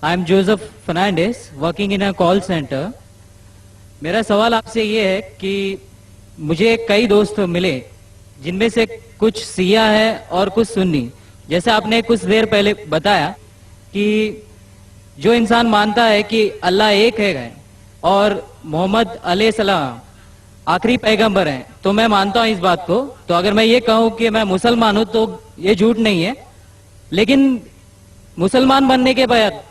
I am Joseph Fernandes working in a call centre. मेरा सवाल आपसे ये है कि मुझे कई दोस्त मिले जिनमें से कुछ सिया है और कुछ सुन्नी. जैसे आपने कुछ देर पहले बताया कि जो इंसान मानता है कि अल्लाह एक है और मोहम्मद अलैहिस्सलाम आखिरी पैगंबर हैं, तो मैं मानता हूं इस बात को. तो अगर मैं ये कहूं कि मैं मुसलमान हूं तो ये झूठ नहीं है. लेकिन मुसलमान बनने के बाद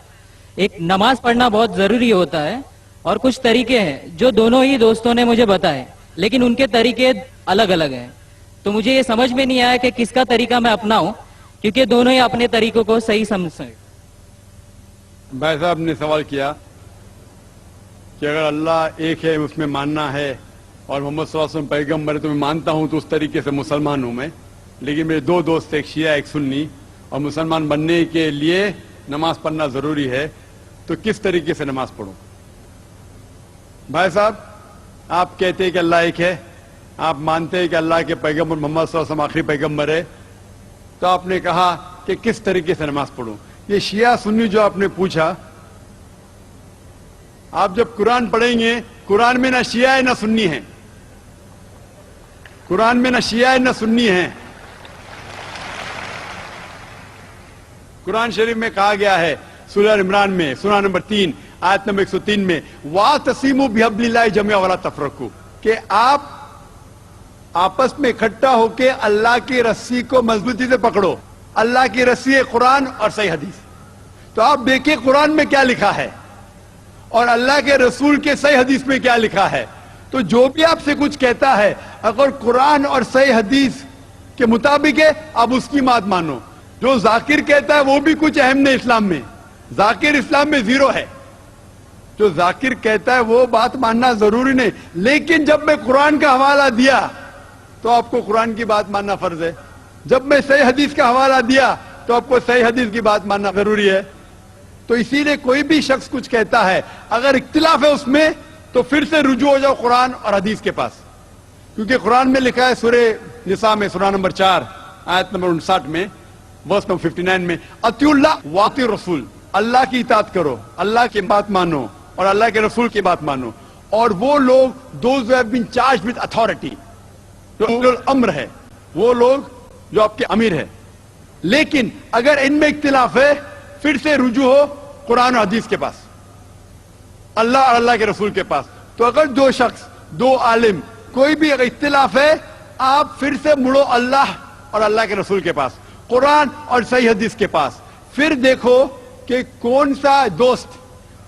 एक नमाज पढ़ना बहुत जरूरी होता है और कुछ तरीके हैं जो दोनों ही दोस्तों ने मुझे बताए, लेकिन उनके तरीके अलग अलग हैं. तो मुझे ये समझ में नहीं आया कि किसका तरीका मैं अपनाऊं, क्योंकि दोनों ही अपने तरीकों को सही समझते. भाई साहब ने सवाल किया कि अगर अल्लाह एक है उसमें मानना है और मोहम्मद सल्लल्लाहु अलैहि वसल्लम पैगंबर है तो मैं मानता हूं, तो उस तरीके से मुसलमान हूं मैं. लेकिन मेरे दो दोस्त, एक शिया एक सुन्नी, और मुसलमान बनने के लिए नमाज पढ़ना जरूरी है, तो किस तरीके से नमाज पढ़ूं? भाई साहब, आप कहते हैं कि अल्लाह एक है, आप मानते हैं कि अल्लाह के पैगंबर मोहम्मद सल्लल्लाहु अलैहि वसल्लम आखिरी पैगंबर है, तो आपने कहा कि किस तरीके से नमाज पढ़ूं. ये शिया सुन्नी जो आपने पूछा, आप जब कुरान पढ़ेंगे, कुरान में ना शिया है ना सुन्नी है. कुरान में ना शिया है ना सुन्नी है. कुरान शरीफ में कहा गया है सूरह इमरान में सूरह नंबर 3 आयत नंबर 103 में, वातसिमु बिहब्लिल्लाहि जमीअन वला तफरकू, कि आप आपस में इकट्ठा होके अल्लाह की रस्सी को मजबूती से पकड़ो. अल्लाह की रस्सी है कुरान और सही हदीस. तो आप देखिए कुरान में क्या लिखा है और अल्लाह के रसूल के सही हदीस में क्या लिखा है. तो जो भी आपसे कुछ कहता है, अगर कुरान और सही हदीस के मुताबिक है, आप उसकी बात मानो. जो जाकिर कहता है वो भी कुछ अहम नहीं इस्लाम में. जाकिर इस्लाम में जीरो है. जो जाकिर कहता है वो बात मानना जरूरी नहीं. लेकिन जब मैं कुरान का हवाला दिया तो आपको कुरान की बात मानना फर्ज है. जब मैं सही हदीस का हवाला दिया तो आपको सही हदीस की बात मानना जरूरी है. तो इसीलिए कोई भी शख्स कुछ कहता है, अगर इख्तिलाफ है उसमें, तो फिर से रुजू हो जाओ कुरान और हदीस के पास. क्योंकि कुरान में लिखा है सूरह निसा में सूरह नंबर 4 आयत नंबर 59 में वर्स नंबर 59 में, अतिउल्लाह वाति रसूल, अल्लाह की इताअत करो, अल्लाह की बात मानो और अल्लाह के रसूल की बात मानो. और वो लोग those who have been charged with authority, जो उलुल अम्र है, वो लोग जो आपके अमीर है. लेकिन अगर इनमें इख्तिलाफ है, फिर से रुजू हो कुरान और हदीस के पास, अल्लाह और अल्लाह के रसूल के पास. तो अगर दो शख्स, दो आलिम, कोई भी अगर इख्तिलाफ है, आप फिर से मुड़ो अल्लाह और अल्लाह के रसूल के पास, कुरान और सही हदीस के पास. फिर देखो कि कौन सा दोस्त,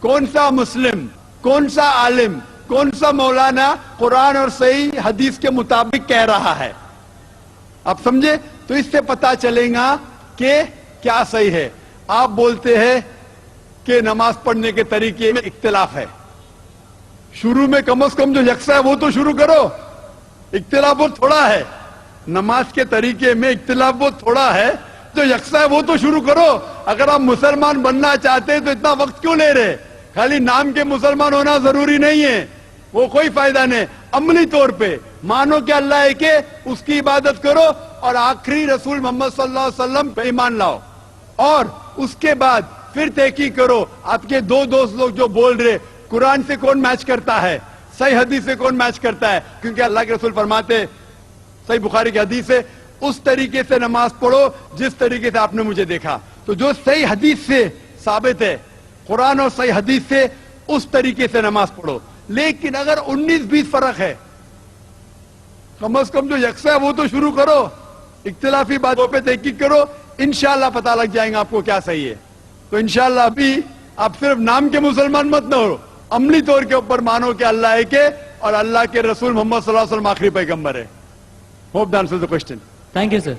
कौन सा मुस्लिम, कौन सा आलिम, कौन सा मौलाना कुरान और सही हदीस के मुताबिक कह रहा है. आप समझे? तो इससे पता चलेगा कि क्या सही है. आप बोलते हैं कि नमाज पढ़ने के तरीके में इख्तिलाफ है. शुरू में कम से कम जो यकसा है वो तो शुरू करो. इख्तिलाफ वो थोड़ा है, नमाज के तरीके में इख्तिलाफ वो थोड़ा है, जो यकसा है वो तो शुरू करो. अगर आप मुसलमान बनना चाहते हैं तो इतना वक्त क्यों ले रहे? खाली नाम के मुसलमान होना जरूरी नहीं है, वो कोई फायदा नहीं. अमली तौर पे मानो कि अल्लाह एक है, उसकी इबादत करो और आखिरी रसूल मोहम्मद सल्लल्लाहु अलैहि वसल्लम पे ईमान लाओ. और उसके बाद फिर तहकीक करो. आपके दो दोस्त लोग जो बोल रहे कुरान से कौन मैच करता है, सही हदीस से कौन मैच करता है, क्योंकि अल्लाह के रसूल फरमाते, सही बुखारी की हदीस है, उस तरीके से नमाज पढ़ो जिस तरीके से आपने मुझे देखा. तो जो सही हदीस से साबित है, कुरान और सही हदीस से, उस तरीके से नमाज पढ़ो. लेकिन अगर 19-20 फर्क है, कम से कम जो यकसा है वो तो शुरू करो. इख्तिलाफी बातों पे तहकीक करो, इंशाअल्लाह पता लग जाएगा आपको क्या सही है. तो इंशाअल्लाह अभी आप सिर्फ नाम के मुसलमान मत न हो, अमली तौर के ऊपर मानो कि अल्लाह एक है और अल्लाह के रसूल मोहम्मद सल्लल्लाहु अलैहि वसल्लम आखिरी पैगंबर है. Hope that answers the question. Thank you sir.